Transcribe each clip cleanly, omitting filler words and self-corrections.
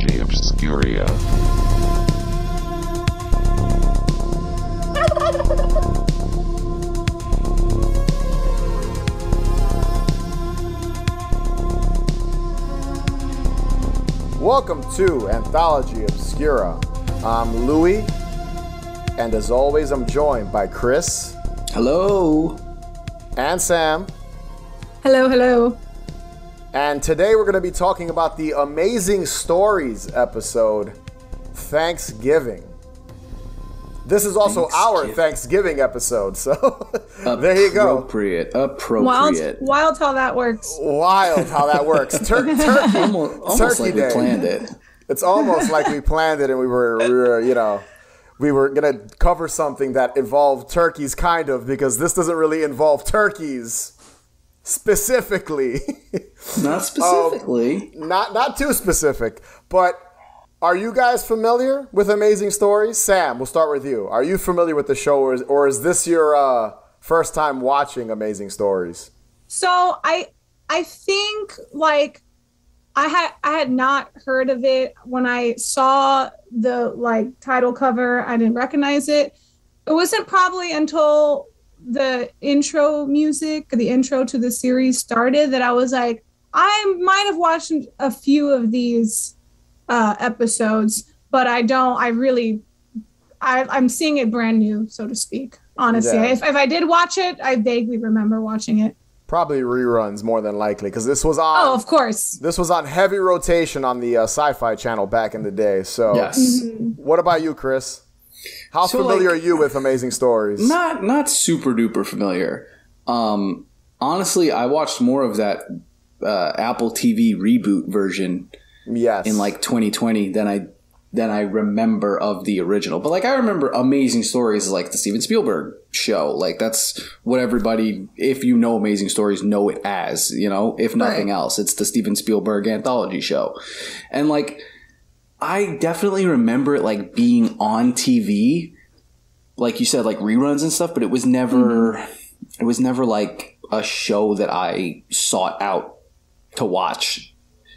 Anthology Obscura. Welcome to Anthology Obscura. I'm Louie, and as always, I'm joined by Chris. Hello. And Sam. Hello, hello. And today we're going to be talking about the Amazing Stories episode, Thanksgiving. This is also our Thanksgiving episode, so there you go. Appropriate. Wild how that works. Wild how that works. Turkey almost like day. we planned it. It's almost like we planned it, and we were gonna cover something that involved turkeys, kind of, because this doesn't really involve turkeys specifically. Not specifically. Not too specific, but. Are you guys familiar with Amazing Stories? Sam, we'll start with you. Are you familiar with the show, or is this your first time watching Amazing Stories? So I think like I had not heard of it when I saw the title cover. I didn't recognize it. It wasn't probably until the intro music, the intro to the series started, that I was like, I might have watched a few of these episodes, but I'm seeing it brand new, so to speak, honestly. Yeah. If I did watch it, I vaguely remember watching it. Probably reruns more than likely, because this was on. Oh, of course. This was on heavy rotation on the Sci-Fi Channel back in the day. So, yes. Mm-hmm. What about you, Chris? How familiar are you with Amazing Stories? Not super duper familiar. Honestly, I watched more of that Apple TV reboot version. Yes. In 2020 than I remember of the original. But I remember Amazing Stories as the Steven Spielberg show. That's what everybody, if you know Amazing Stories, know it as, if nothing else. It's the Steven Spielberg anthology show. And I definitely remember it being on TV. Like you said, reruns and stuff, but it was never a show that I sought out to watch.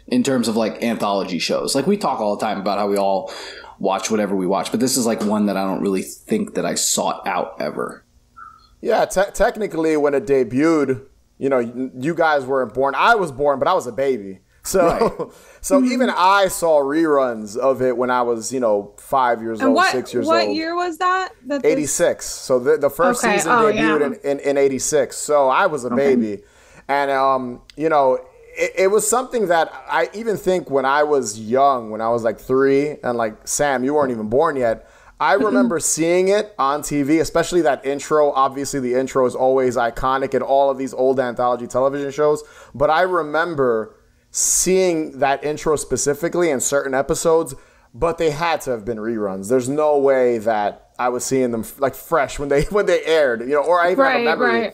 In terms of anthology shows, we talk all the time about how we all watch whatever we watch, but this is one that I don't really think that I sought out ever. Yeah, technically, when it debuted, you guys weren't born. I was born, but I was a baby. So, right. So even I saw reruns of it when I was, 5 years old, 6 years old. What year was that? 86. So the first season debuted in 86. So I was a baby, and It was something that I even think when I was young, when I was 3, and Sam, you weren't even born yet. I remember seeing it on TV, especially that intro. Obviously, the intro is always iconic in all of these old anthology television shows. But I remember seeing that intro specifically in certain episodes, but they had to have been reruns. There's no way that I was seeing them fresh when they aired, or I even have a memory.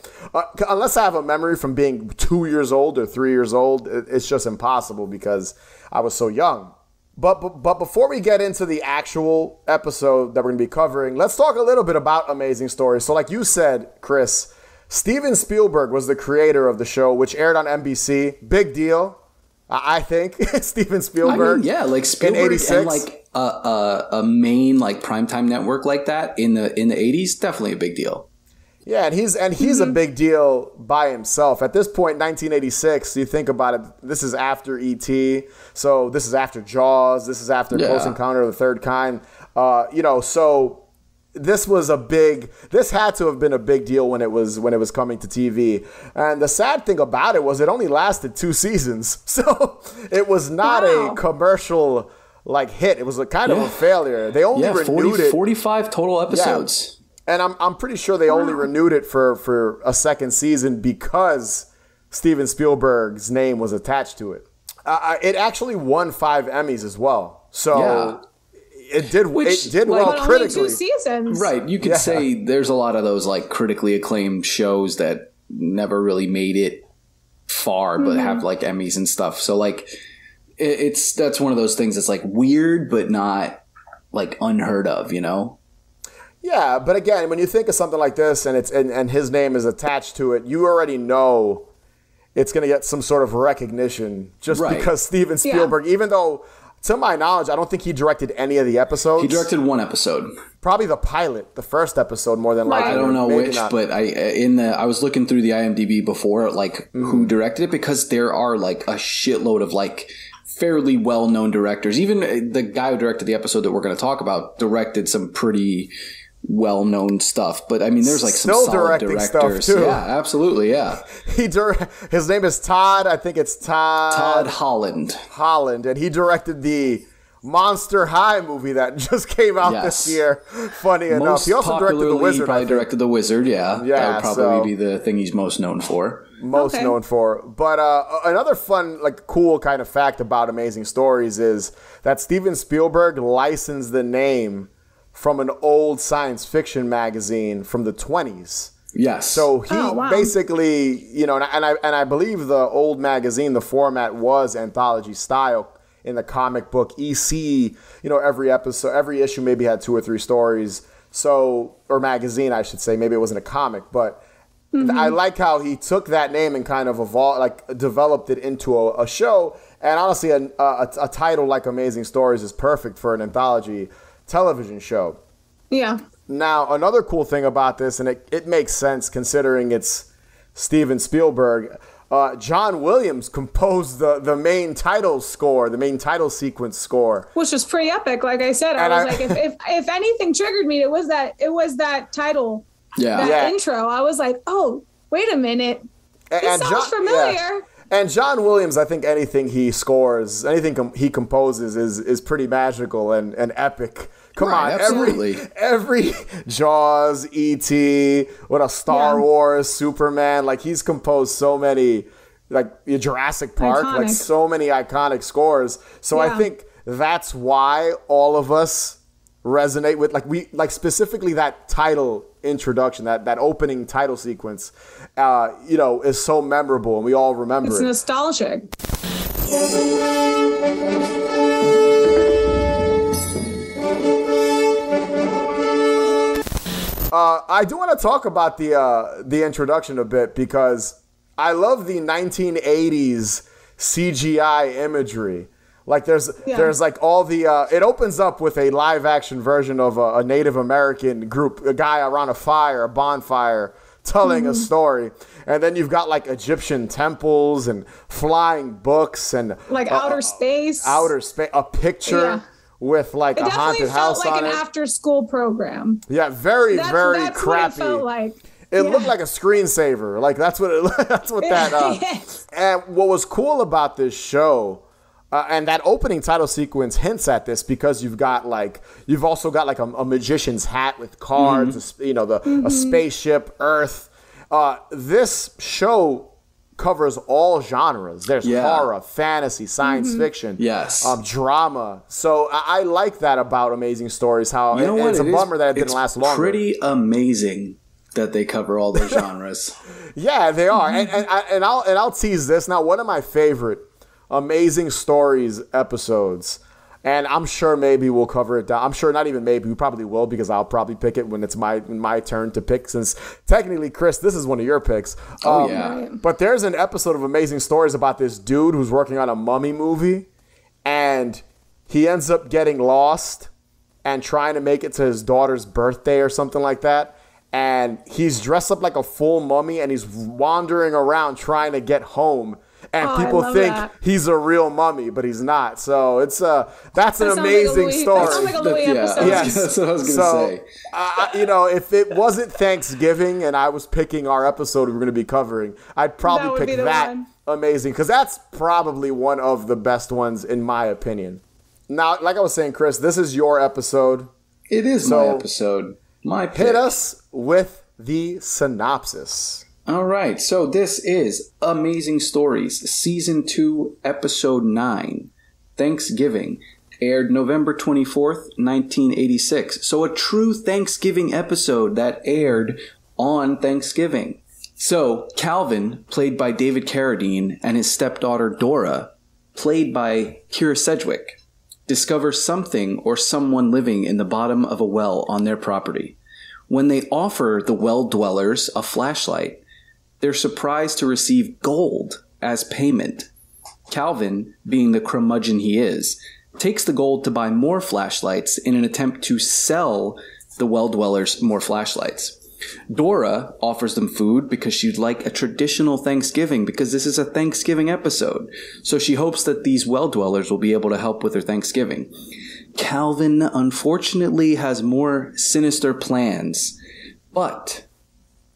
Unless I have a memory from being 2 years old or 3 years old, it's just impossible because I was so young. But before we get into the actual episode that we're going to be covering, let's talk a little bit about Amazing Stories. So like you said, Chris, Steven Spielberg was the creator of the show, which aired on NBC. Big deal. I think Steven Spielberg. Spielberg in 86. And a main primetime network like that in the 80s, definitely a big deal. Yeah, and he's a big deal by himself. At this point, 1986, you think about it, this is after E.T., so this is after Jaws, this is after Close Encounter of the Third Kind. So this had to have been a big deal when it was coming to TV. And the sad thing about it was it only lasted 2 seasons. So it was not a commercial hit. It was a kind of a failure. They only renewed it 45 total episodes. Yeah. And I'm pretty sure they only renewed it for a second season because Steven Spielberg's name was attached to it. It actually won 5 Emmys as well. So it did well critically. Only 2 seasons. Right. You could say there's a lot of those critically acclaimed shows that never really made it far, but have Emmys and stuff. So that's one of those things that's weird, but not unheard of, Yeah, but again, when you think of something like this and his name is attached to it, you already know it's going to get some sort of recognition just because Steven Spielberg, even though to my knowledge, I don't think he directed any of the episodes. He directed one episode. Probably the pilot, the first episode, more than likely. I don't know which, but I was looking through the IMDb before, like who directed it, because there are like a shitload of like fairly well-known directors. Even the guy who directed the episode that we're going to talk about directed some pretty well-known stuff. But I mean, there's like some solid directors. Stuff too. Yeah, absolutely. Yeah. His name is Todd. I think it's Todd Holland. And he directed the Monster High movie that just came out this year. Funny enough, he also directed The Wizard. He probably directed The Wizard. Yeah, that would probably be the thing he's most known for. Known for. But another fun, like cool kind of fact about Amazing Stories is that Steven Spielberg licensed the name from an old science fiction magazine from the 20s. Yes. So he basically, you know, and I believe the old magazine, the format was anthology style. In the comic book, EC, you know, every issue maybe had 2 or 3 stories. So, or magazine, I should say. Maybe it wasn't a comic, but I like how he took that name and kind of developed it into a show. And honestly, a title like Amazing Stories is perfect for an anthology television show. Yeah. Now, another cool thing about this, and it makes sense considering it's Steven Spielberg. John Williams composed the main title score, the main title sequence score, which was pretty epic. Like I said, I was like, if anything triggered me, it was that title, intro. I was like, oh, wait a minute, this sounds familiar. Yeah. And John Williams, I think anything he scores, anything he composes is pretty magical and epic. Come on, absolutely. Every Jaws, E.T., what a Star Wars, Superman, like he's composed so many, like Jurassic Park, like so many iconic scores. So I think that's why all of us resonate with, like specifically that title introduction, that opening title sequence, you know, is so memorable and we all remember it. It's nostalgic. I do want to talk about the introduction a bit because I love the 1980s CGI imagery. Like there's like all the it opens up with a live action version of a Native American group, a guy around a bonfire telling a story, and then you've got like Egyptian temples and flying books and like outer space, a picture. Yeah. With like a haunted house on it. It definitely felt like an after-school program. Yeah, very crappy. What it felt like. It looked like a screensaver. Like that's what that. Yes. And what was cool about this show, and that opening title sequence hints at this because you've also got like a magician's hat with cards. You know, a spaceship, Earth. This show covers all genres. There's horror, fantasy, science fiction, drama. So I like that about Amazing Stories. How it's a bummer that it didn't last longer. Pretty amazing that they cover all those genres. Yeah, they are. And I'll tease this now. One of my favorite Amazing Stories episodes. And I'm sure maybe we'll cover it down. I'm sure not even maybe, we probably will because I'll probably pick it when it's my turn to pick since technically, Chris, this is one of your picks. But there's an episode of Amazing Stories about this dude who's working on a mummy movie and he ends up getting lost and trying to make it to his daughter's birthday or something like that. And he's dressed up like a full mummy and he's wandering around trying to get home. And people think he's a real mummy, but he's not. So it's that's an amazing story. That sounds like a Louis episode. Yes. That's what I was going to say. You know, if it wasn't Thanksgiving and I was picking our episode we were going to be covering, I'd probably pick that amazing because that's probably one of the best ones in my opinion. Now, like I was saying, Chris, this is your episode. It is my episode. My pick. Hit us with the synopsis. All right, so this is Amazing Stories, Season 2, Episode 9, Thanksgiving, aired November 24th, 1986. So a true Thanksgiving episode that aired on Thanksgiving. So Calvin, played by David Carradine, and his stepdaughter Dora, played by Kira Sedgwick, discover something or someone living in the bottom of a well on their property. When they offer the well dwellers a flashlight, they're surprised to receive gold as payment. Calvin, being the curmudgeon he is, takes the gold to buy more flashlights in an attempt to sell the well dwellers more flashlights. Dora offers them food because she'd like a traditional Thanksgiving, because this is a Thanksgiving episode. So she hopes that these well dwellers will be able to help with her Thanksgiving. Calvin, unfortunately, has more sinister plans, but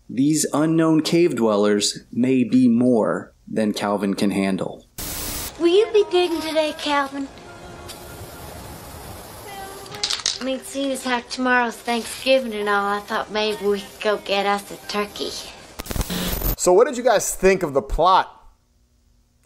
these unknown cave dwellers may be more than Calvin can handle. Will you be digging today, Calvin? I mean, seeing as how tomorrow's Thanksgiving and all, I thought maybe we could go get us a turkey. So what did you guys think of the plot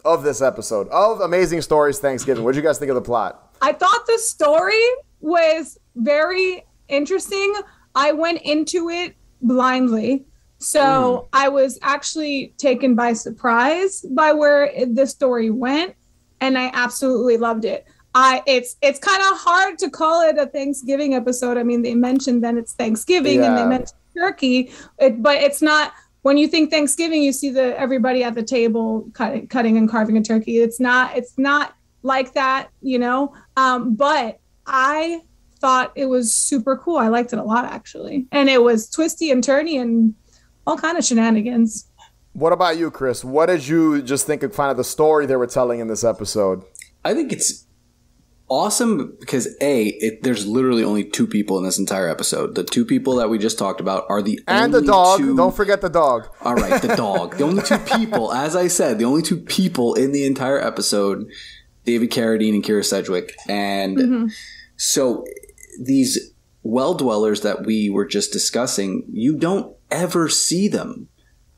of this episode of Amazing Stories Thanksgiving? What did you guys think of the plot? I thought the story was very interesting. I went into it blindly. So I was actually taken by surprise by where the story went, and I absolutely loved it. It's kind of hard to call it a Thanksgiving episode. I mean, they mentioned then it's Thanksgiving and they mentioned turkey, but it's not. When you think Thanksgiving, you see everybody at the table cutting and carving a turkey. It's not like that, you know. But I thought it was super cool. I liked it a lot, actually, and it was twisty and turny and all kind of shenanigans. What about you, Chris? What did you just think of kind of the story they were telling in this episode? I think it's awesome because there's literally only two people in this entire episode. The two people that we just talked about are the only and the dog. two... Don't forget the dog. All right, the dog. The only two people, as I said, the only two people in the entire episode, David Carradine and Kira Sedgwick. And so these well dwellers that we were just discussing, you don't ever see them.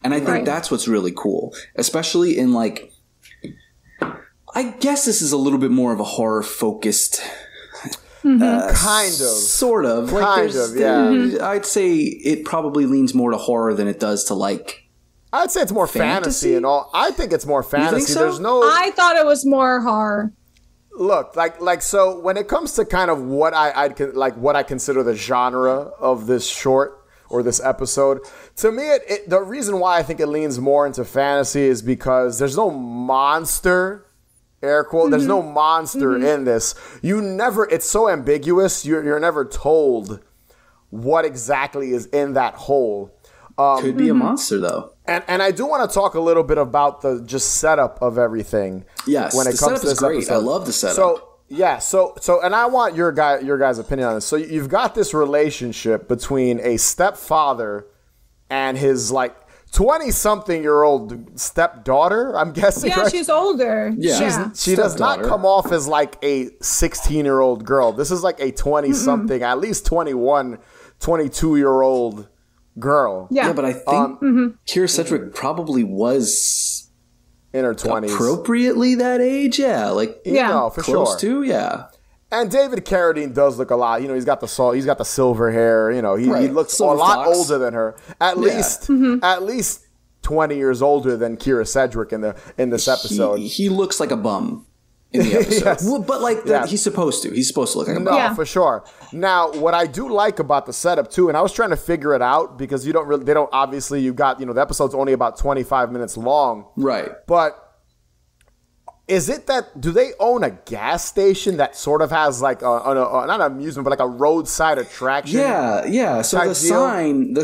And I think that's what's really cool, especially in like, I guess this is a little bit more of a horror focused, kind of, sort of, I'd say it probably leans more to horror than it does to like. I'd say it's more fantasy and all. I think it's more fantasy. You think so? There's no. I thought it was more horror. Look, like so when it comes to kind of what I consider the genre of this short or this episode, to me, the reason why I think it leans more into fantasy is because there's no monster. Air quote. There's no monster in this. It's so ambiguous. You're never told what exactly is in that hole. Could be a monster though. And I do want to talk a little bit about the just setup of everything. Yes, when it comes to this great. episode. I love the setup. So and I want your guys' opinion on this. So you've got this relationship between a stepfather and his like 20-something-year-old stepdaughter, I'm guessing. Yeah, right? She's older. Yeah. She does not come off as like a 16-year-old girl. This is like a 20-something, at least 21, 22-year-old girl. Yeah, but I think Kira Sedgwick probably was in her 20s. Appropriately that age, yeah. Like, for close sure. to, yeah. And David Carradine does look a lot. You know, he's got the silver hair. You know, he looks Silver a lot fox. older than her. At least 20 years older than Kira Sedgwick in this episode. He looks like a bum in the episode. Yes. Well, but like he's supposed to. He's supposed to look like a bum. No, for sure. Now, what I do like about the setup too, and I was trying to figure it out because they don't obviously you've got, the episode's only about 25 minutes long. Right. But is it that, do they own a gas station that sort of has like not an amusement, but like a roadside attraction? Yeah. So the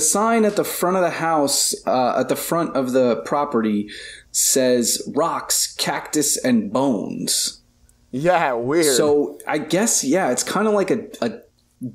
sign at the front of the house, at the front of the property says rocks, cactus, and bones. Yeah, weird. So I guess, it's kind of like a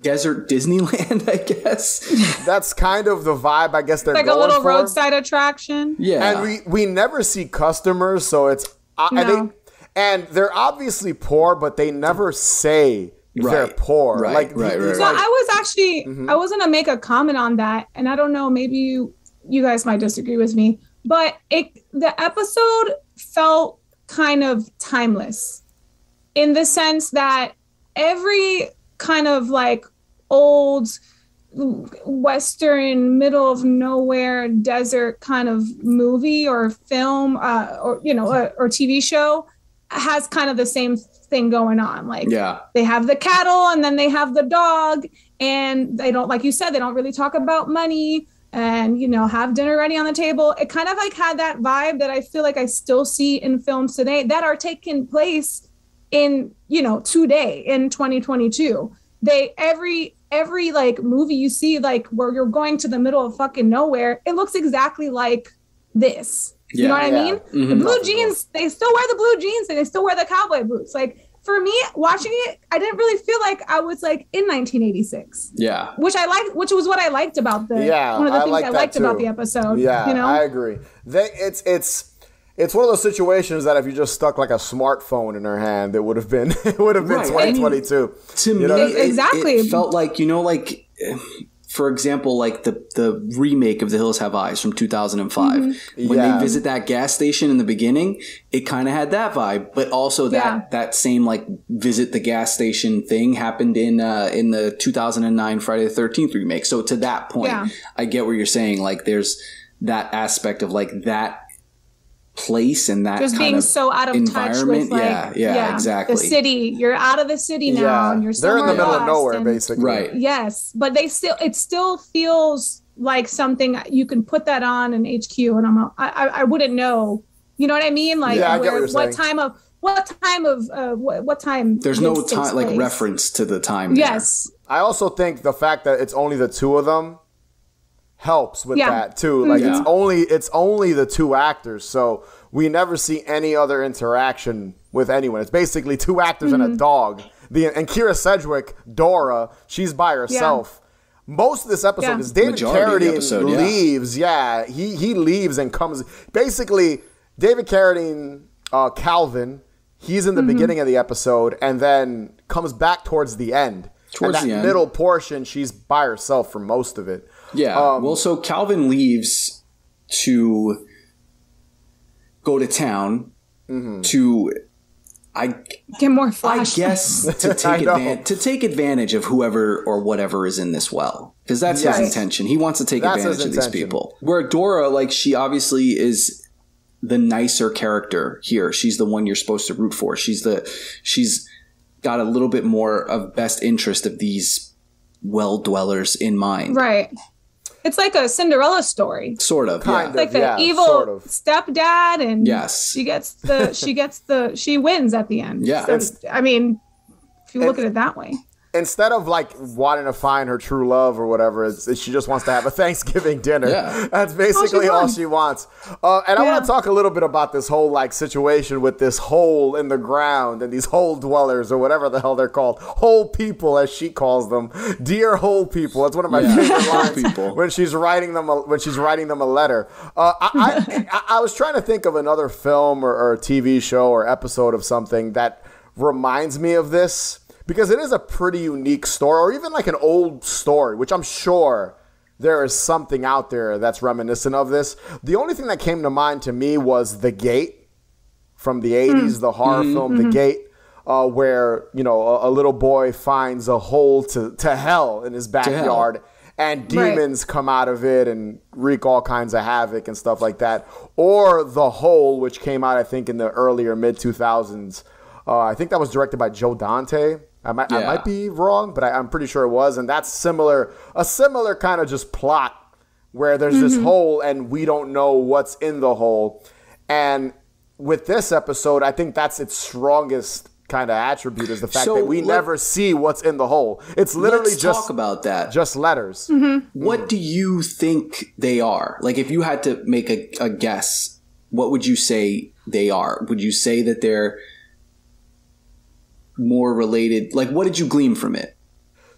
desert Disneyland, I guess. That's kind of the vibe I guess they're like going for. Like a little roadside attraction. Yeah. And we never see customers, so it's... And they're obviously poor, but they never say they're poor. Right. So I was actually, I was going to make a comment on that, and I don't know, maybe you guys might disagree with me, but the episode felt kind of timeless in the sense that every kind of like old Western middle of nowhere desert kind of movie or film or TV show has kind of the same thing going on. Like they have the cattle and then they have the dog, and they don't, like you said, they don't really talk about money and, have dinner ready on the table. It kind of like had that vibe that I feel like I still see in films today that are taking place in, today in 2022. Every like movie you see, like where you're going to the middle of fucking nowhere, it looks exactly like this. Yeah, you know what I mean? Mm-hmm. The blue jeans, they still wear the blue jeans and they still wear the cowboy boots. Like, for me, watching it, I didn't really feel like I was like in 1986. Yeah. Which was what I liked about one of the things I liked about the episode. Yeah, I agree. It's one of those situations that if you just stuck like a smartphone in her hand, it would have been 2022. I mean, to me, exactly. It felt like, for example, like the remake of The Hills Have Eyes from 2005. Mm-hmm. When they visit that gas station in the beginning, it kind of had that vibe, but also that same like visit the gas station thing happened in the 2009 Friday the 13th remake. So to that point, I get what you're saying. Like there's that aspect of like that place and that just being so out of touch with like exactly the city. You're out of the city now and you're they're in the middle of nowhere basically, right? Yes, but it still feels like something you can put that on in HQ and I wouldn't know, you know what I mean? Like I get what time there's no time like place. Reference to the time. Yes, I also think the fact that it's only the two of them helps with that too. Like it's only the two actors, so we never see any other interaction with anyone. It's basically two actors and a dog. And Kira Sedgwick, Dora, she's by herself. Most of this episode is David Carradine leaves. He leaves and comes. Basically, David Carradine, Calvin, he's in the beginning of the episode and then comes back towards the end. Towards the end. Middle portion, she's by herself for most of it. Yeah. So Calvin leaves to go to town to get more flash. I guess to take advantage of whoever or whatever is in this well, because that's his intention. He wants to take advantage of these people. Where Dora, like, she obviously is the nicer character here. She's the one you're supposed to root for. She's got a little bit more of best interest of these well dwellers in mind. Right. It's like a Cinderella story. Sort of. Kind of, like the evil stepdad and she wins at the end. Yeah. So, I mean, if you look at it that way. Instead of like wanting to find her true love or whatever, she just wants to have a Thanksgiving dinner. Yeah. That's basically all she wants. And I want to talk a little bit about this whole like situation with this hole in the ground and these hole dwellers or whatever the hell they're called. Hole people, as she calls them. Dear hole people. That's one of my favorite lines when she's writing them a letter. I was trying to think of another film or TV show or episode of something that reminds me of this. Because it is a pretty unique story, or even like an old story, which I'm sure there is something out there that's reminiscent of this. The only thing that came to mind to me was The Gate from the 80s, the horror film The Gate, where, a little boy finds a hole to hell in his backyard, and demons come out of it and wreak all kinds of havoc and stuff like that. Or The Hole, which came out, I think, in the earlier mid-2000s. I think that was directed by Joe Dante. I might be wrong, but I'm pretty sure it was. And that's a similar kind of just plot where there's this hole and we don't know what's in the hole. And with this episode, I think that's its strongest kind of attribute is the fact that we never see what's in the hole. It's literally talk about that. Just letters. What do you think they are? Like if you had to make a guess, what would you say they are? Would you say that they're more related? Like, what did you glean from it?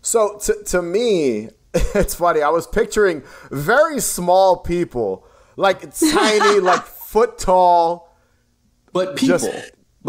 So to me, it's funny. I was picturing very small people, like tiny, like foot tall, but people,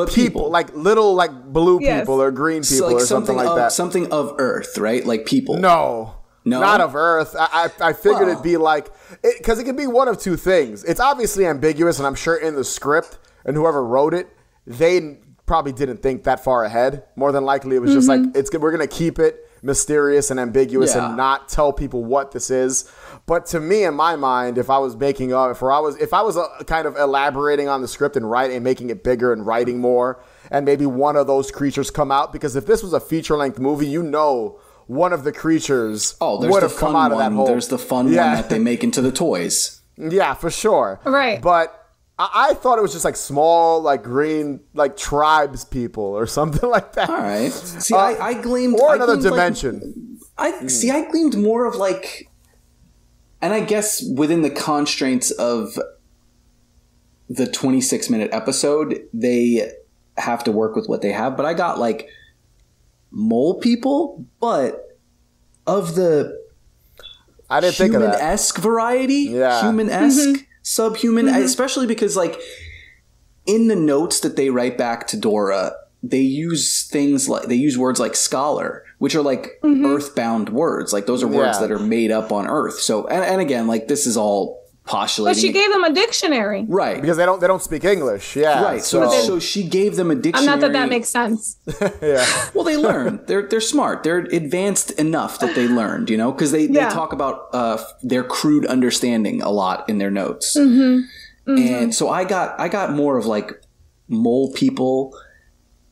people, like little, like blue people or green people, so like or something like that. Something of Earth, right? Like people. No, not of Earth. I figured it'd be like, because it could be one of two things. It's obviously ambiguous, and I'm sure in the script and whoever wrote it, they probably didn't think that far ahead. More than likely, it was just like we're gonna keep it mysterious and ambiguous and not tell people what this is. But to me, in my mind, if I was making up, if I was kind of elaborating on the script and making it bigger and writing more, and maybe one of those creatures come out, because if this was a feature-length movie, one of the creatures would have come out of that hole. There's the fun one that they make into the toys. Yeah, for sure. Right. But I thought it was just like small, like green, like tribes people or something like that. All right. See, I gleamed... Or another dimension. I gleamed more of like... And I guess within the constraints of the 26-minute episode, they have to work with what they have. But I got like mole people, but of the I didn't think of that. Human-esque variety. Yeah. Human-esque, subhuman, especially because like in the notes that they write back to Dora, they use words like scholar, which are like earthbound words. Like those are words that are made up on Earth. So, and again, like this is all postulating. But she gave them a dictionary. Right. Because they don't speak English. Yeah. Right. So she gave them a dictionary. Not that makes sense. Yeah. Well, they learn. They're smart. They're advanced enough that they learned, because they talk about their crude understanding a lot in their notes. And so I got more of like mole people,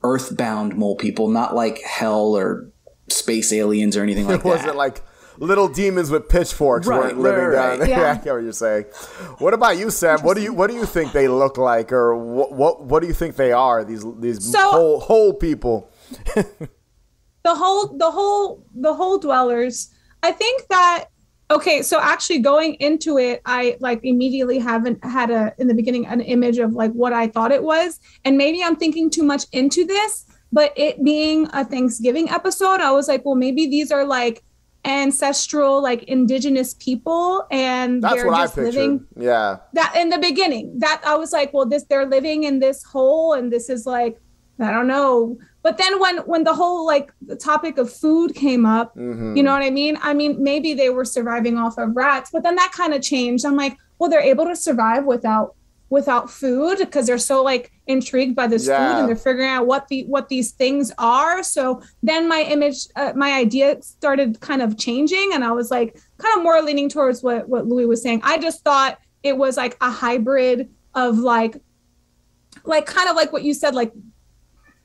earthbound mole people, not like hell or space aliens or anything like that. It wasn't like little demons with pitchforks weren't living down there. Yeah. I get what you're saying. What about you, Sam? What do you think they look like, or what do you think they are? These whole people. the whole dwellers. I think that. Okay, so actually going into it, I like immediately haven't had in the beginning an image of like what I thought it was, and maybe I'm thinking too much into this. But it being a Thanksgiving episode, I was like, well, maybe these are like ancestral, like indigenous people, and that's they're what just I pictured. living. Yeah. That in the beginning, that I was like, well, they're living in this hole, and this is like, I don't know. But then when the whole like the topic of food came up, you know what I mean? I mean, maybe they were surviving off of rats, but then that kind of changed. I'm like, well, they're able to survive without food because they're so like intrigued by this food, and they're figuring out what these things are. So then my image, my idea started kind of changing, and I was like kind of more leaning towards what Louis was saying. I just thought it was like a hybrid of like kind of like what you said, like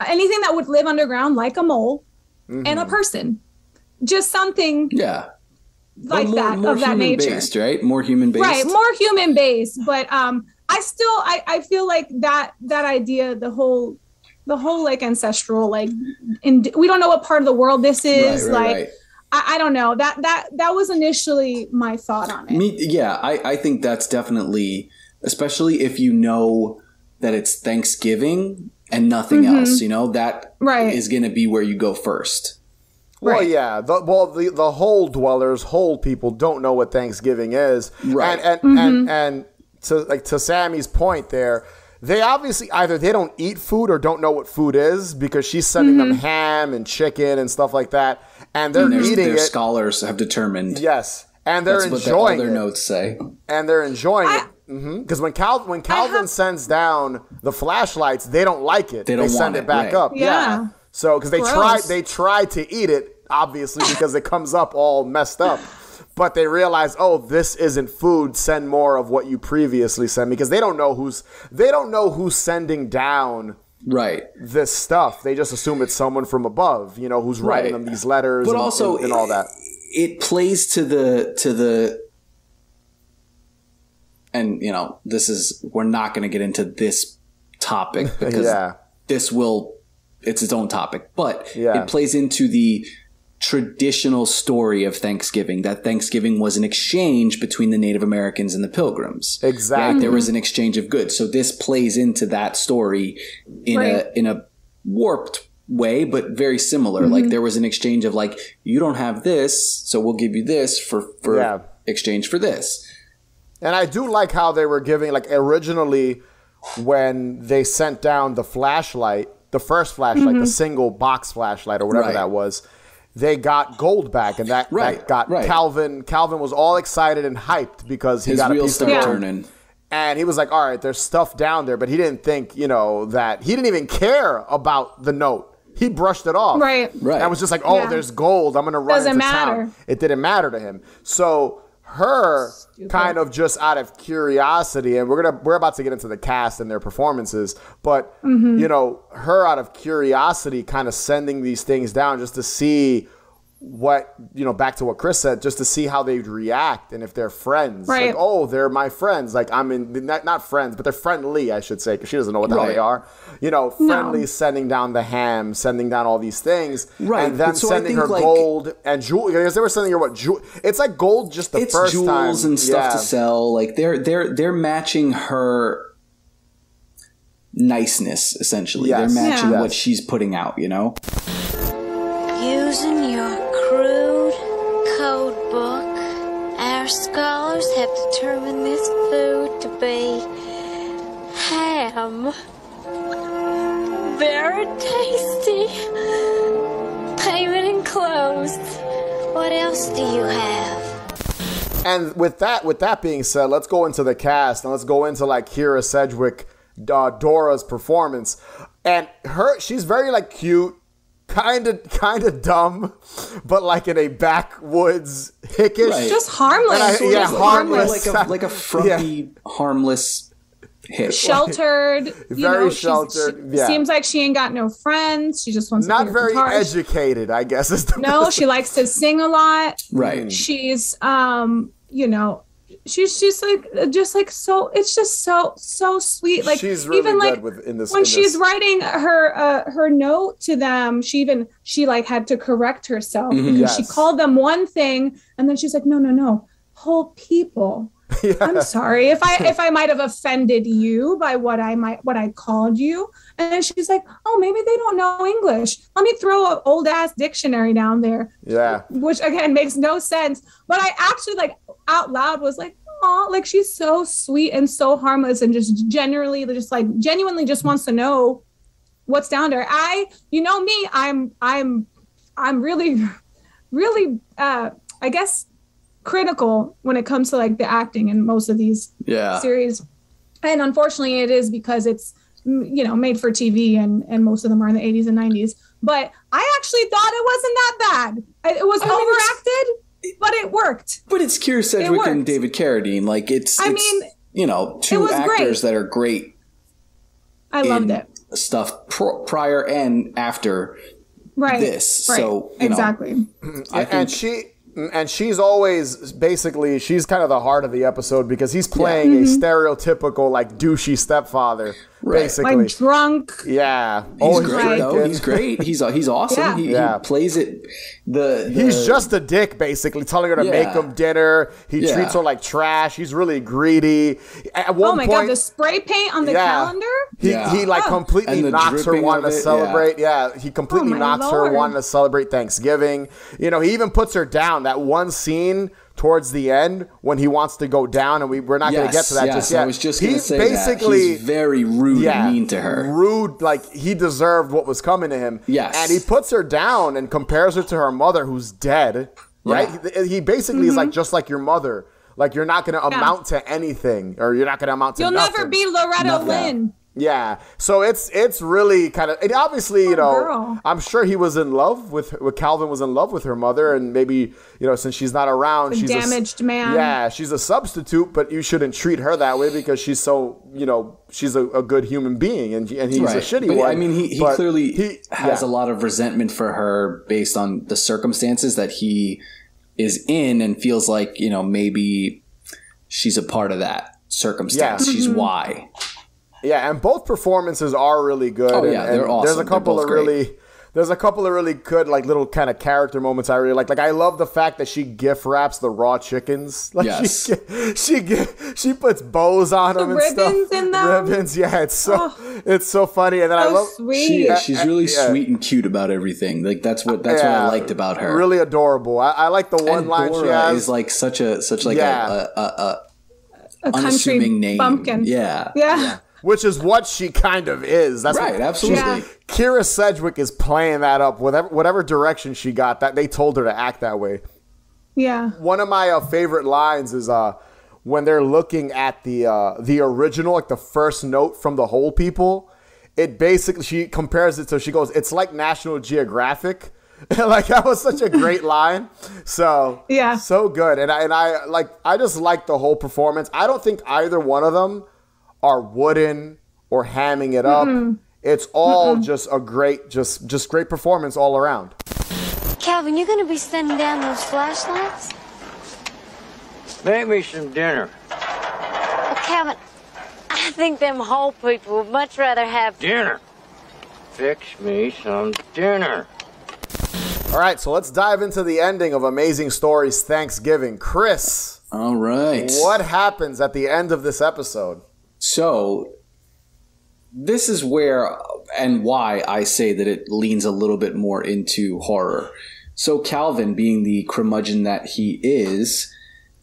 anything that would live underground, like a mole and a person, just something like more of that nature. Based, right? More human based, right? More human based, but I feel like that idea, the whole like ancestral, like we don't know what part of the world this is, right. I don't know, that was initially my thought on it. I think that's definitely, especially if you know that it's Thanksgiving and nothing else, that is going to be where you go first. Well, the whole dwellers, whole people don't know what Thanksgiving is, right? And to Sammy's point there, they obviously either they don't eat food or don't know what food is, because she's sending them ham and chicken and stuff like that, and they're eating their it. Scholars have determined, and they're enjoying what their notes say, and they're enjoying it. Because when Calvin sends down the flashlights, they don't like it. They send it back up. Yeah. So because they tried to eat it, obviously, because it comes up all messed up. But they realize, oh, this isn't food. Send more of what you previously sent me, because they don't know who's sending down this stuff. They just assume it's someone from above, who's writing them these letters, but also and all that. It plays to the. And, we're not going to get into this topic because it's its own topic, but it plays into the traditional story of Thanksgiving, that Thanksgiving was an exchange between the Native Americans and the Pilgrims. Exactly. Right? There was an exchange of goods. So this plays into that story in a warped way, but very similar. Like there was an exchange of like, you don't have this, so we'll give you this for exchange for this. And I do like how they were giving, like originally when they sent down the flashlight, the first flashlight, the single box flashlight or whatever that was, they got gold back, and that got Calvin. Calvin was all excited and hyped because he got a piece of gold. Turning. And he was like, all right, there's stuff down there, but he didn't think, that he didn't even care about the note. He brushed it off. Right. And was just like, oh, there's gold. I'm going to run into town. It didn't matter to him. So her kind of just out of curiosity, and we're about to get into the cast and their performances, but her out of curiosity kind of sending these things down just to see what, you know, back to what Chris said, just to see how they'd react and if they're friends. Right. Like, oh, they're my friends. Like, I'm in, not friends, but they're friendly, I should say, because she doesn't know what the hell they are. You know, friendly, sending down the ham, sending down all these things. Right. And then so sending her gold and jewel. Because they were sending her what? It's like gold just the first time. It's jewels and stuff to sell. Like, they're matching her niceness, essentially. Yes. They're matching what she's putting out, you know? Using your crude code book, our scholars have determined this food to be ham. Very tasty. Payment enclosed. What else do you have? And with that being said, let's go into the cast and let's go into like Kira Sedgwick, Dora's performance. And she's very like cute, kind of dumb, but like in a backwoods hickish. Right. Just harmless. Harmless. Like a frumpy, harmless hit. Sheltered. Very sheltered. She seems like she ain't got no friends. She just wants to not play very guitar. Educated, I guess. Is the no, she likes to sing a lot. Right. She's you know, she's just like so. It's just so sweet. Like she's really even good like in this. When she's writing her note to them, she like had to correct herself because she called them one thing, and then she's like, no, whole people. Yeah. I'm sorry if I might have offended you by what I called you. And then she's like, oh, maybe they don't know English. Let me throw an old ass dictionary down there. Yeah. Which again makes no sense. But I actually like out loud was like, oh, like she's so sweet and so harmless and just genuinely just wants to know what's down there. You know me, I'm really, really I guess critical when it comes to like the acting in most of these series, and unfortunately it is because it's, you know, made for TV and most of them are in the 80s and 90s. But I actually thought it wasn't that bad. It was overacted, but it worked. But it's Kira Sedgwick and David Carradine. Like it's you know, two actors that are great. I loved it. Stuff prior and after this. Right. So you exactly. Know, I think And she's always basically, she's kind of the heart of the episode because he's playing a stereotypical like douchey stepfather, basically. Like drunk. Yeah. He's great though. He's great. He's awesome. Yeah. He plays it. He's just a dick, basically, telling her to make him dinner. He treats her like trash. He's really greedy. At one point, God, the spray paint on the calendar? He like completely knocks her wanting to celebrate. Yeah, he completely knocks her wanting to celebrate Thanksgiving. You know, he even puts her down. That one scene towards the end when he wants to go down, and we're not going to get to that just yet. I was just going to say basically he's very rude and mean to her. Rude, like he deserved what was coming to him. Yes. And he puts her down and compares her to her mother who's dead, right? He basically is like, just like your mother. Like, you're not going to amount to anything, or you're not going to amount to nothing. You'll never be Loretta Lynn. Yeah, so it's really kind of, and obviously, you know, I'm sure he was in love with Calvin was in love with her mother, and maybe, you know, since she's not around, she's a damaged man. Yeah, she's a substitute, but you shouldn't treat her that way because she's so, you know, she's a good human being, and he's a shitty one. I mean, he clearly has a lot of resentment for her based on the circumstances that he is in, and feels like, you know, maybe she's a part of that circumstance. Yeah. She's why. Yeah, and both performances are really good. Oh yeah, they're awesome. There's a couple of really good, like, little kind of character moments I really like. Like, I love the fact that she gift wraps the raw chickens. Like, yes. she puts bows on them and stuff. Ribbons in them. Ribbons, yeah. It's so funny. And then I love she's really sweet and cute about everything. Like that's what I liked about her. Really adorable. I like the one line Dora she has. Is like such a unassuming name. Bumpkin. Yeah. Which is what she kind of is. That's right, absolutely. Kira Sedgwick is playing that up. Whatever direction she got, that they told her to act that way. Yeah. One of my favorite lines is when they're looking at the original, like the first note from the Whole People. It basically, she compares it to, she goes, it's like National Geographic. Like, that was such a great line. So yeah, so good. And I just like the whole performance. I don't think either one of them are wooden or hamming it up. It's all just a great, just great performance all around. Calvin, you gonna be sending down those flashlights? Make me some dinner. Well, Calvin, I think them whole people would much rather have Dinner. Fix me some dinner. All right, so let's dive into the ending of Amazing Stories Thanksgiving. Chris. All right. What happens at the end of this episode? So this is where and why I say that it leans a little bit more into horror. So Calvin, being the curmudgeon that he is,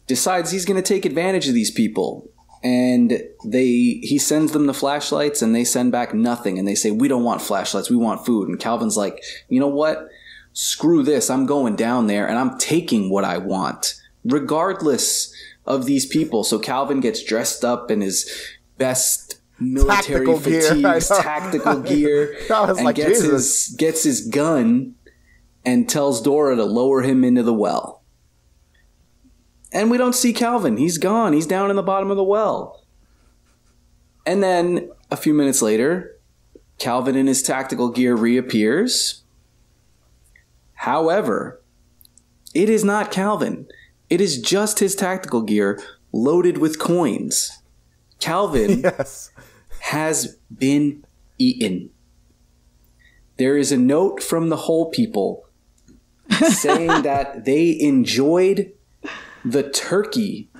decides he's going to take advantage of these people. And he sends them the flashlights and they send back nothing. And they say, we don't want flashlights, we want food. And Calvin's like, you know what? Screw this. I'm going down there and I'm taking what I want, regardless of these people. So Calvin gets dressed up in his best military fatigues, tactical gear, and like, gets his gun and tells Dora to lower him into the well. And we don't see Calvin. He's gone. He's down in the bottom of the well. And then a few minutes later, Calvin in his tactical gear reappears. However, it is not Calvin. It is just his tactical gear loaded with coins. Calvin has been eaten. There is a note from the whole people saying that they enjoyed the turkey.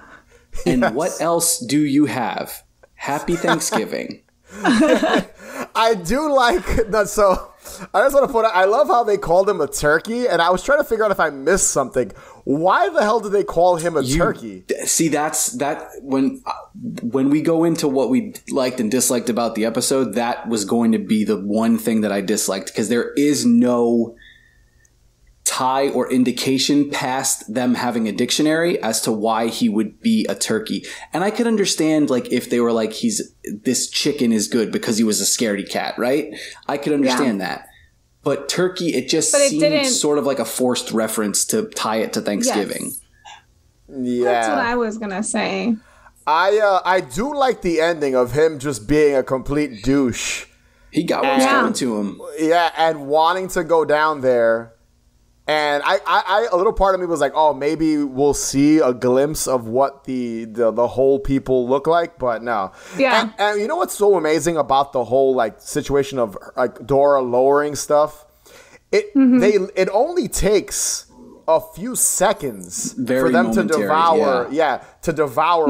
And what else do you have? Happy Thanksgiving. I do like that. So I just want to point out, I love how they called him a turkey, and I was trying to figure out if I missed something. Why the hell did they call him a turkey? See, that's when we go into what we liked and disliked about the episode, that was going to be the one thing that I disliked, because there is no tie or indication past them having a dictionary as to why he would be a turkey. And I could understand, like, if they were like, this chicken is good because he was a scaredy cat, right? I could understand that. But turkey, it just seemed sort of like a forced reference to tie it to Thanksgiving. Yes. Yeah. That's what I was going to say. I do like the ending of him just being a complete douche. He got what's coming to him. Yeah, and wanting to go down there. And I a little part of me was like, oh, maybe we'll see a glimpse of what the whole people look like, but no. Yeah. And you know what's so amazing about the whole like situation of like Dora lowering stuff? It only takes a few seconds for them to devour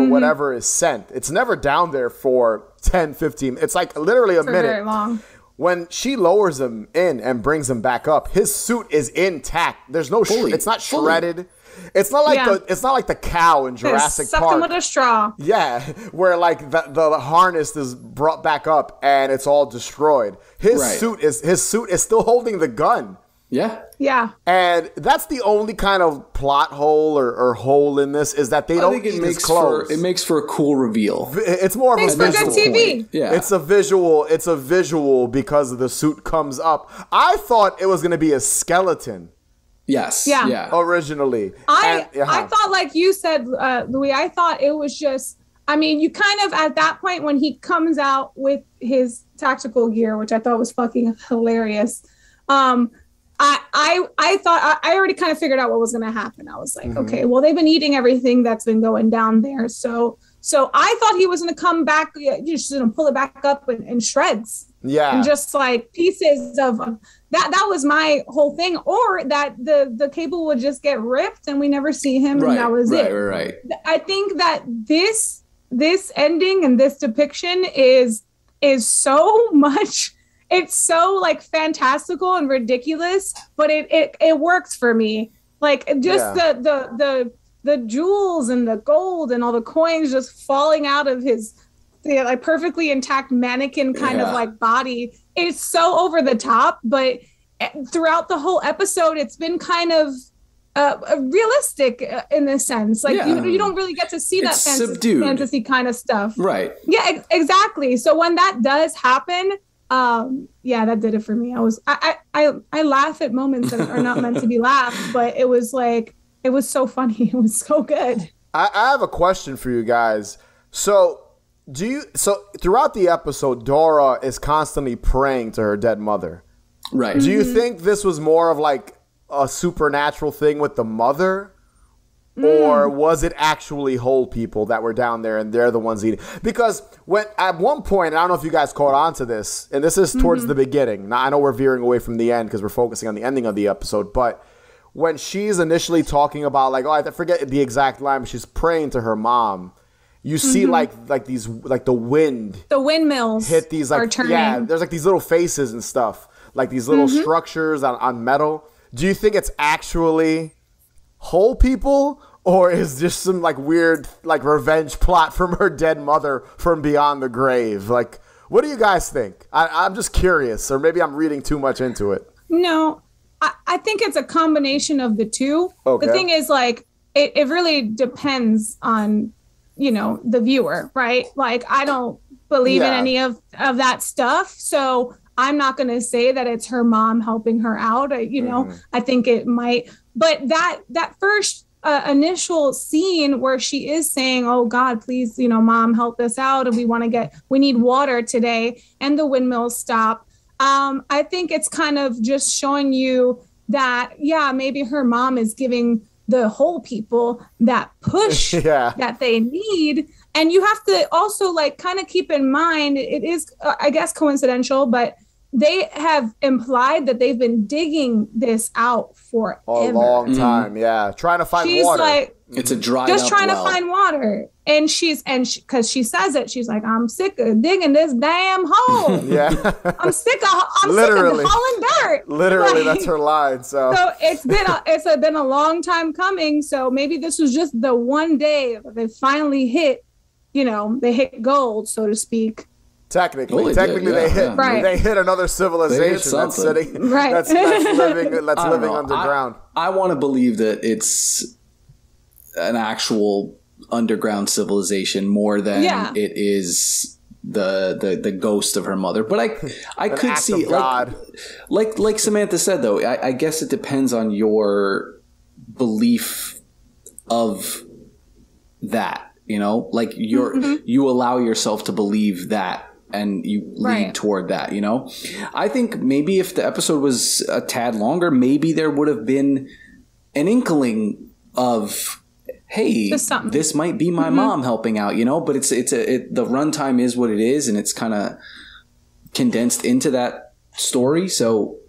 whatever is sent. It's never down there for 10, 15. It's like literally a minute. Very long. When she lowers him in and brings him back up, his suit is intact. There's no it's not shredded. It's not like the cow in Jurassic Park. Suck him with a straw. Yeah, where like the harness is brought back up and it's all destroyed. His suit is still holding the gun. Yeah. Yeah. And that's the only kind of plot hole or hole in this, is that they don't eat his clothes. It makes for a cool reveal. It's more of a visual. TV. Yeah. It's a visual because the suit comes up. I thought it was going to be a skeleton. Yes. Yeah. Originally. I thought, like you said, Louis, I thought it was just, I mean, you kind of, at that point when he comes out with his tactical gear, which I thought was fucking hilarious, I thought I already kind of figured out what was going to happen. I was like, okay, well, they've been eating everything that's been going down there. So I thought he was going to come back, you're just going to pull it back up in shreds. Yeah. And just like pieces of that was my whole thing. Or that the cable would just get ripped and we never see him. And that was it. Right. I think that this ending and this depiction is so much. It's so like fantastical and ridiculous, but it works for me. Like just the jewels and the gold and all the coins just falling out of his like perfectly intact mannequin kind of like body. It's so over the top, but throughout the whole episode, it's been kind of realistic in this sense. Like you don't really get to see that fantasy kind of stuff. Right. Yeah, exactly. So when that does happen, that did it for me. I laugh at moments that are not meant to be laughed, but it was so funny. It was so good. I have a question for you guys. So throughout the episode, Dora is constantly praying to her dead mother. Right. Do you think this was more of like a supernatural thing with the mother? Or was it actually whole people that were down there and they're the ones eating? Because when at one point, I don't know if you guys caught on to this, and this is towards the beginning. Now, I know we're veering away from the end because we're focusing on the ending of the episode, but when she's initially talking about, like, oh, I forget the exact line, but she's praying to her mom, you see like these, like the windmills hit these, like, are turning. Yeah, there's like these little faces and stuff, like these little structures on metal. Do you think it's actually whole people, or is this some like weird like revenge plot from her dead mother from beyond the grave? Like, what do you guys think? I'm just curious, or maybe I'm reading too much into it. No, I think it's a combination of the two. Okay. The thing is, like, it really depends on, you know, the viewer, right? Like, I don't believe in any of that stuff, so I'm not going to say that it's her mom helping her out. You know, I think it might. But that first initial scene where she is saying, oh, God, please, you know, mom, help us out. And we need water today. And the windmills stop. I think it's kind of just showing you that, yeah, maybe her mom is giving the whole people that push that they need. And you have to also, like, kind of keep in mind, it is, I guess, coincidental, but they have implied that they've been digging this out for a long time. Yeah, trying to find water. Like, it's a dry just trying to find water, and because she says it, she's like, I'm sick of digging this damn hole. I'm sick of hauling dirt. Literally, like, that's her line. So it's been a long time coming. So maybe this was just the one day that they finally hit. You know, they hit gold, so to speak. Technically, they hit another civilization that's sitting, that's living underground. I want to believe that it's an actual underground civilization more than it is the ghost of her mother. But I could see, like Samantha said, though, I guess it depends on your belief of that. You know, like you allow yourself to believe that. And you lead toward that, you know? I think maybe if the episode was a tad longer, maybe there would have been an inkling of, hey, this might be my mom helping out, you know? But the runtime is what it is, and it's kind of condensed into that story. So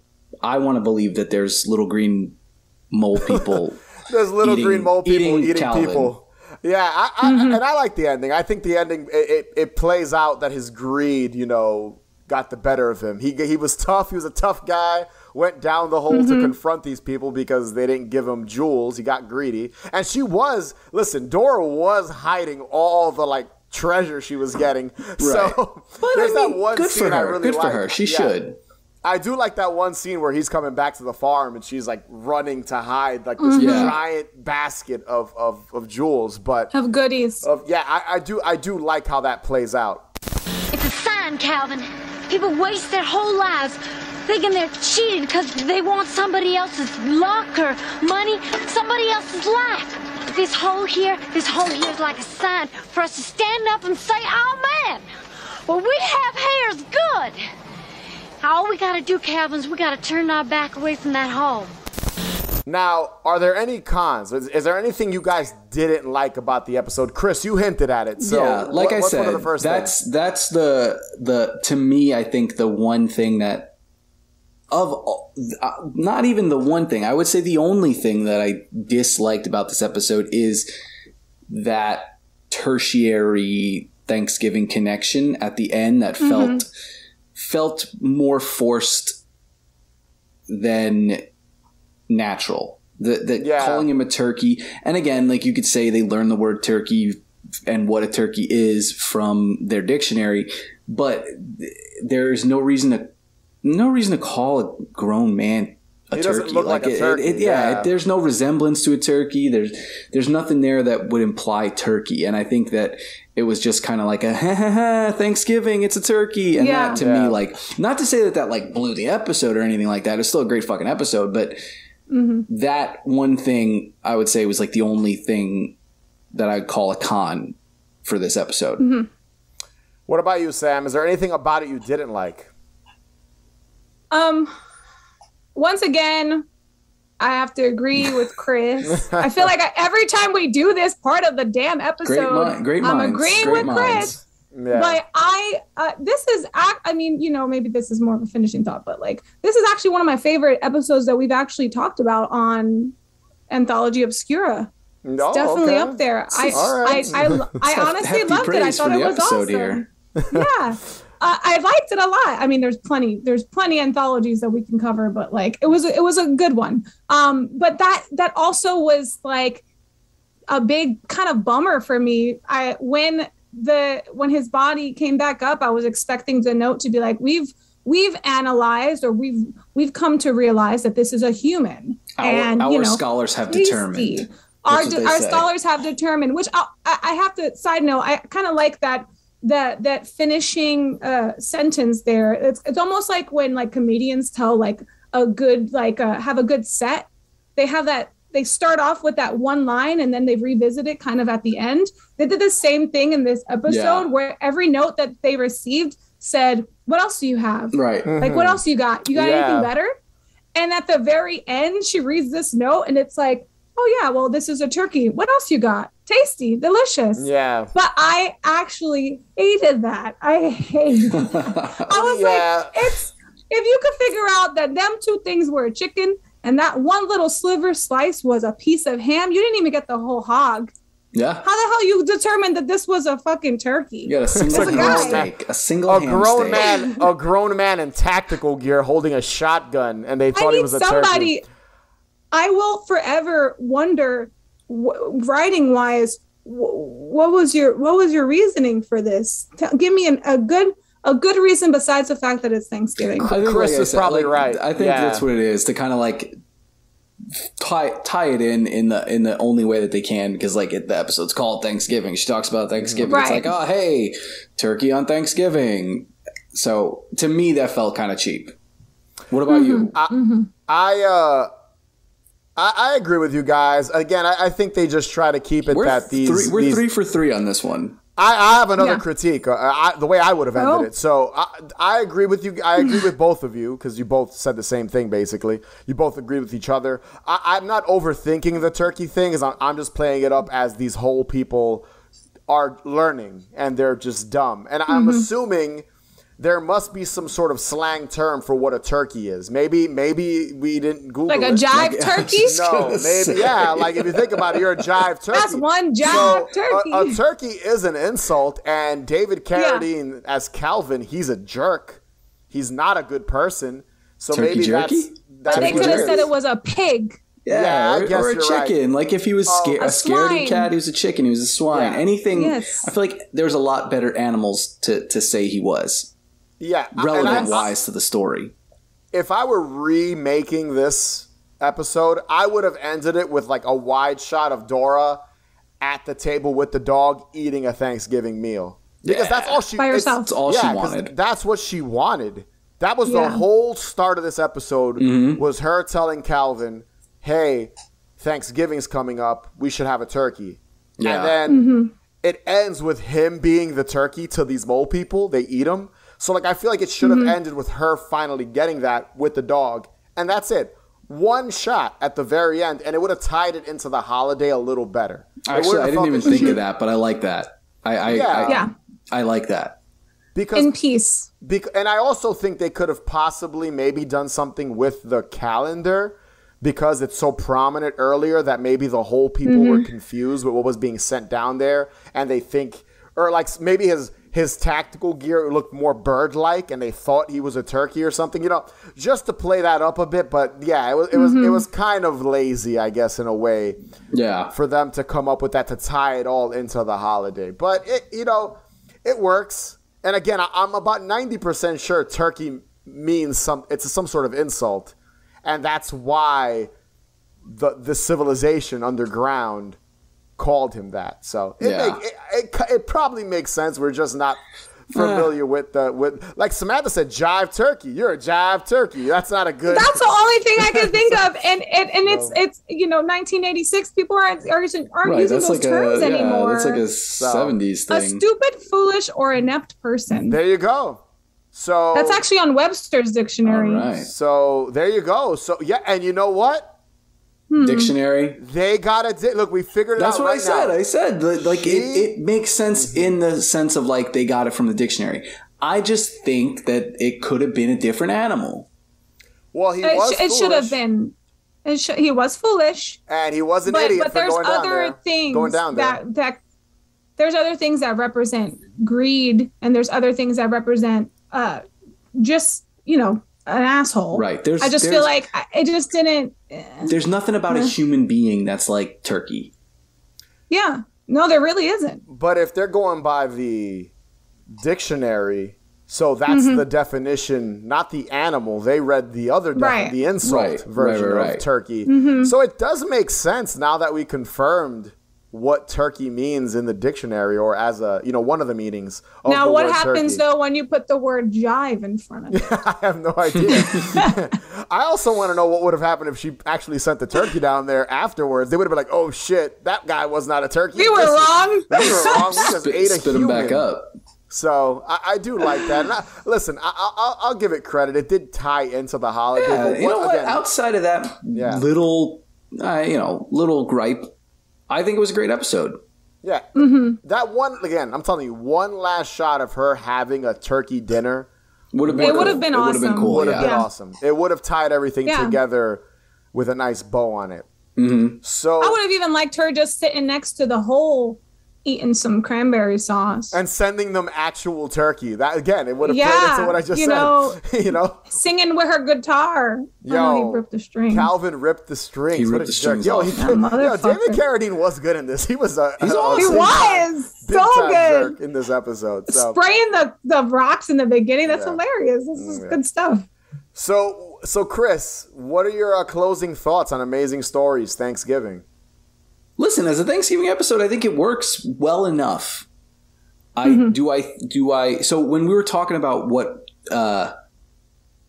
I want to believe that there's little green mole people. There's little green mole people eating Calvin. People. Yeah, and I like the ending. I think the ending, it plays out that his greed, you know, got the better of him. He was tough. He was a tough guy. Went down the hole to confront these people because they didn't give him jewels. He got greedy. And Dora was hiding all the, like, treasure she was getting. Right. So there's that one scene I really like. Good for her. She should. I do like that one scene where he's coming back to the farm and she's like running to hide like this giant basket of jewels, but of goodies. I do like how that plays out. It's a sign, Calvin. People waste their whole lives thinking they're cheating because they want somebody else's luck or money, somebody else's life. But this hole here is like a sign for us to stand up and say, oh man, well, we have hair's good. All we gotta do, Calvin, is we gotta turn our back away from that hole. Now, are there any cons? Is there anything you guys didn't like about the episode? Chris, you hinted at it. So yeah, like I said, that's the to me, I think the one thing that not even the one thing, I would say the only thing that I disliked about this episode is that tertiary Thanksgiving connection at the end that felt more forced than natural. Calling him a turkey, and again, like you could say they learned the word turkey and what a turkey is from their dictionary, but there's no reason to call a grown man a turkey. Doesn't look like a turkey. There's no resemblance to a turkey. There's nothing there that would imply turkey, and I think that it was just kind of like a Thanksgiving, it's a turkey, and that to me, like, not to say that like blew the episode or anything like that. It's still a great fucking episode, but that one thing I would say was like the only thing that I'd call a con for this episode. What about you, Sam? Is there anything about it you didn't like? Once again, I have to agree with Chris. I feel like every time we do this part of the damn episode, I'm agreeing with Chris. Yeah. But this is, I mean, you know, maybe this is more of a finishing thought, but like, this is actually one of my favorite episodes that we've actually talked about on Anthology Obscura. It's definitely up there. I honestly loved it. I thought it was awesome. Yeah. I liked it a lot. I mean, there's plenty anthologies that we can cover, but like it was a good one. But that also was like a big kind of bummer for me. When his body came back up, I was expecting the note to be like, we've analyzed, or we've come to realize that this is a human. Our scholars have determined. Our scholars have determined, which I have to side note. I kind of like that finishing sentence there. It's almost like when like comedians tell like a good have a good set. They have that. They start off with that one line and then they revisit it kind of at the end. They did the same thing in this episode where every note that they received said, "What else do you have? Right. Like, what else you got? You got anything better?" And at the very end, she reads this note and it's like, "Oh yeah, well, this is a turkey. What else you got? Tasty, delicious." Yeah. But I actually hated that. I hated that. I was like, if you could figure out that them two things were a chicken and that one little sliver slice was a piece of ham, you didn't even get the whole hog. Yeah. How the hell you determined that this was a fucking turkey? You got a single ham steak. A single ham steak. A grown man in tactical gear holding a shotgun, and they thought he was a turkey. I will forever wonder, writing wise, what was your reasoning for this? Give me a good reason besides the fact that it's Thanksgiving. Chris is probably right. I think that's what it is, to kind of like tie it in the only way that they can, because like the episode's called Thanksgiving. She talks about Thanksgiving. Right. It's like, oh hey, turkey on Thanksgiving. So to me, that felt kind of cheap. What about you? I agree with you guys. Again, I think they just try to keep it we're 3 for 3 on this one. I have another critique. The way I would have ended it. So I agree with you. I agree with both of you because you both said the same thing. Basically, you both agree with each other. I'm not overthinking the turkey thing. I'm just playing it up as these whole people are learning and they're just dumb. And I'm assuming there must be some sort of slang term for what a turkey is. Maybe we didn't Google like a jive turkey? No, maybe, like if you think about it, you're a jive turkey. That's one jive turkey. A turkey is an insult, and David Carradine as Calvin, he's a jerk. He's not a good person. So turkey maybe jerky? But they could have said it was a pig. Yeah, I guess or a chicken. Right. Like if he was a scaredy cat, he was a chicken. He was a swine. Anything. Yes. I feel like there's a lot better animals to say he was. Yeah, relevant-wise to the story. If I were remaking this episode, I would have ended it with like a wide shot of Dora at the table with the dog eating a Thanksgiving meal. Because that's all she... By herself. That's all she wanted. That's what she wanted. That was the whole start of this episode, was her telling Calvin, hey, Thanksgiving's coming up. We should have a turkey. Yeah. And then it ends with him being the turkey to these mole people. They eat him. So, like, I feel like it should have ended with her finally getting that with the dog. And that's it. One shot at the very end, and it would have tied it into the holiday a little better. Actually, I didn't even think of that, but I like that. I like that. Because in peace. And I also think they could have possibly maybe done something with the calendar, because it's so prominent earlier that maybe the whole people were confused with what was being sent down there. And they think, or like maybe his tactical gear looked more bird-like, and they thought he was a turkey or something, just to play that up a bit. But yeah, it was kind of lazy, I guess, in a way. Yeah, for them to come up with that to tie it all into the holiday. But it works. And again, I'm about 90% sure turkey means it's some sort of insult, and that's why the civilization underground called him that. So it probably makes sense. We're just not familiar with like Samantha said, jive turkey. You're a jive turkey. That's not a good. That's the only thing I can think of. And it's 1986. People aren't using those terms anymore. That's like a 70s thing. A stupid, foolish, or inept person. There you go. So that's actually on Webster's dictionary. All right. So there you go. So yeah, and you know what? Dictionary. They got it. Look, we figured it out. That's what I said. I said like it makes sense in the sense of like they got it from the dictionary. I just think that it could have been a different animal. Well, it should have been. He was foolish, and he was an idiot. But there's other things that there's other things that represent greed, and there's other things that represent just an asshole. Right. I just feel like it just didn't. There's nothing about a human being that's like turkey. Yeah. No, there really isn't. But if they're going by the dictionary, so that's the definition, not the animal. They read the other the insult version of turkey. So it does make sense now that we confirmed what turkey means in the dictionary, or as one of the meanings of now the what word happens turkey. Though when you put the word jive in front of it? I have no idea. I also want to know what would have happened if she actually sent the turkey down there afterwards. They would have been like, oh shit, that guy was not a turkey. We were wrong. We just ate a spit human. Him back up. So I do like that. And listen, I'll give it credit. It did tie into the holiday. Yeah, but you know what? Outside of that little gripe, I think it was a great episode. Yeah. That one, again, I'm telling you, one last shot of her having a turkey dinner would have been awesome. Would have been cool. Would have been awesome. It would have tied everything together with a nice bow on it. So I would have even liked her just sitting next to the hole, eating some cranberry sauce and sending them actual turkey. That again, it would have played into what I just said. Singing with her guitar. He ripped the strings. Calvin ripped the strings. He ripped the strings off. David Carradine was good in this. He was he was so good in this episode. So. Spraying the rocks in the beginning. That's hilarious. This is good stuff. So Chris, what are your closing thoughts on Amazing Stories Thanksgiving? Listen, as a Thanksgiving episode, I think it works well enough. So when we were talking about what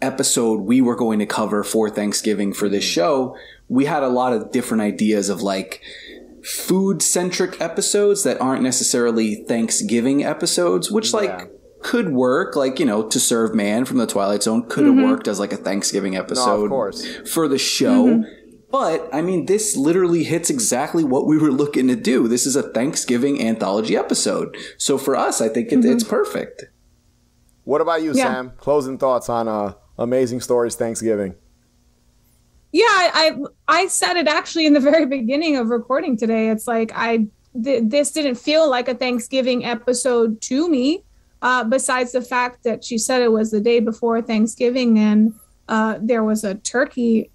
episode we were going to cover for Thanksgiving for this show, we had a lot of different ideas of like food-centric episodes that aren't necessarily Thanksgiving episodes, which could work. Like, To Serve Man from the Twilight Zone could have worked as like a Thanksgiving episode for the show. But, I mean, this literally hits exactly what we were looking to do. This is a Thanksgiving anthology episode. So for us, I think it's perfect. What about you, Sam? Closing thoughts on Amazing Stories Thanksgiving? Yeah, I said it actually in the very beginning of recording today. It's like this didn't feel like a Thanksgiving episode to me, besides the fact that she said it was the day before Thanksgiving and there was a turkey.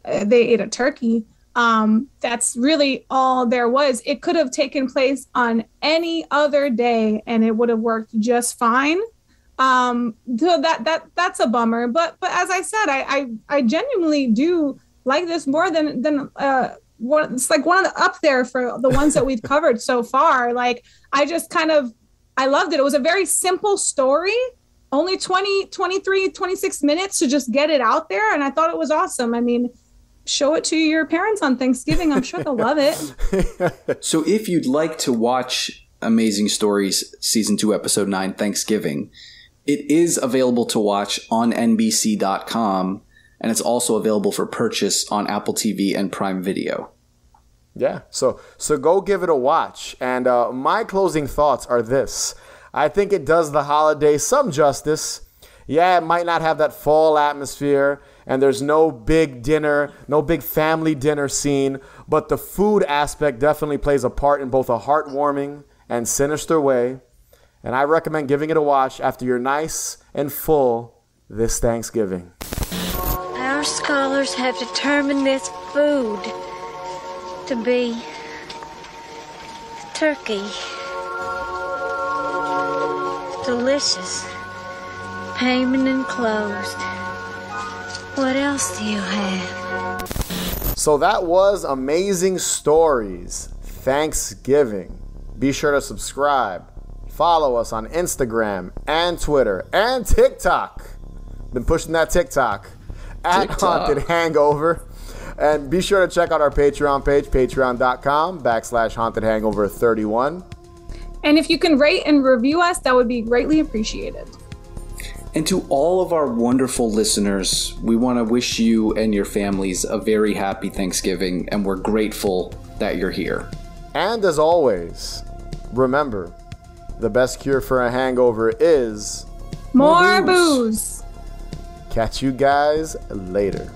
They ate a turkey. That's really all there was. It could have taken place on any other day and it would have worked just fine. So that's a bummer. But as I said, I genuinely do like this more than it's like one of the up there for the ones that we've covered so far. Like I loved it. It was a very simple story. Only 23, 26 minutes to just get it out there. And I thought it was awesome. I mean, show it to your parents on Thanksgiving. I'm sure they'll love it. So if you'd like to watch Amazing Stories Season 2, Episode 9, Thanksgiving, it is available to watch on NBC.com, and it's also available for purchase on Apple TV and Prime Video. Yeah, so go give it a watch. And my closing thoughts are this. I think it does the holiday some justice. Yeah, it might not have that fall atmosphere, and there's no big dinner, no big family dinner scene, but the food aspect definitely plays a part in both a heartwarming and sinister way, and I recommend giving it a watch after you're nice and full this Thanksgiving. Our scholars have determined this food to be turkey. Delicious. Payment enclosed. What else do you have? So that was Amazing Stories Thanksgiving. Be sure to subscribe. Follow us on Instagram and Twitter and TikTok. Been pushing that TikTok. At Haunted Hangover. And be sure to check out our Patreon page, patreon.com/HauntedHangover31. And if you can rate and review us, that would be greatly appreciated. And to all of our wonderful listeners, we want to wish you and your families a very happy Thanksgiving, and we're grateful that you're here. And as always, remember, the best cure for a hangover is more booze. Catch you guys later.